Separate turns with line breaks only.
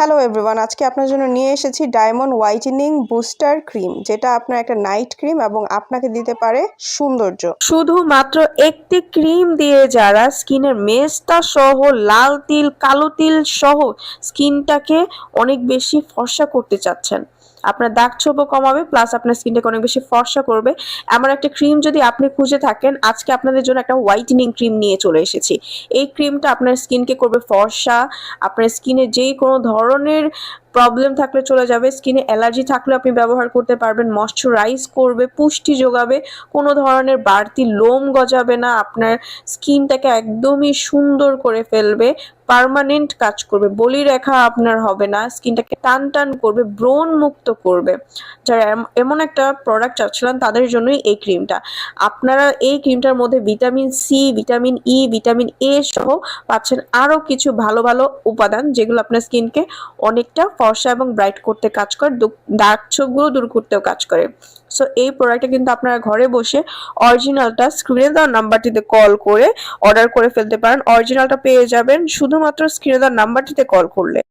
Hello everyone, আজকে আপনার জন্য নিয়ে এসেছি ডায়মন্ড হোয়াইটেনিং বুস্টার ক্রিম, যেটা আপনার একটা নাইট ক্রিম এবং আপনাকে দিতে পারে সৌন্দর্য।
শুধুমাত্র একটি ক্রিম দিয়ে যারা স্কিনের মেস্তা সহ লাল তিল কালো তিল সহ স্কিনটাকে অনেক বেশি ফর্সা করতে চাচ্ছেন, আপনার দাগ ছোপও কমাবে প্লাস আপনার স্কিনটাকে অনেক বেশি ফর্সা করবে, এমন একটা ক্রিম যদি আপনি খুঁজে থাকেন, আজকে আপনাদের জন্য একটা হোয়াইটেনিং ক্রিম নিয়ে চলে এসেছি। এই ক্রিমটা আপনার স্কিনকে করবে ফর্সা, আপনার স্কিনে যেই কোনো ধরনের প্রবলেম থাকলে চলে যাবে, স্কিনে অ্যালার্জি থাকলে আপনি ব্যবহার করতে পারবেন, ময়শ্চারাইজ করবে, পুষ্টি যোগাবে, কোনো ধরনের বাড়তি লোম গজাবে না, আপনার স্কিনটাকে একদমই সুন্দর করে ফেলবে, পার্মানেন্ট কাজ করবে, বলিরেখা আপনার হবে না, স্কিনটাকে টান টান করবে, ব্রণ মুক্ত করবে। যারা এমন একটা প্রোডাক্ট চাচ্ছিলেন তাদের জন্যই এই ক্রিমটা। আপনারা এই ক্রিমটার মধ্যে vitamin C, vitamin E, vitamin A সহ পাচ্ছেন আরও কিছু ভালো ভালো উপাদান, যেগুলো আপনার স্কিনকে অনেকটা ফর্সা এবং ব্রাইট করতে কাজ করে, দাগ ছোপগুলো দূর করতেও কাজ করে। সো এই প্রোডাক্টটা কিন্তু আপনারা ঘরে বসে অরিজিনালটা স্ক্রিনে দেওয়া নাম্বারটিতে কল করে অর্ডার করে ফেলতে পারেন। অরিজিনালটা পেয়ে যাবেন শুধুমাত্র স্ক্রিনে দেওয়া নাম্বারটিতে কল করলে।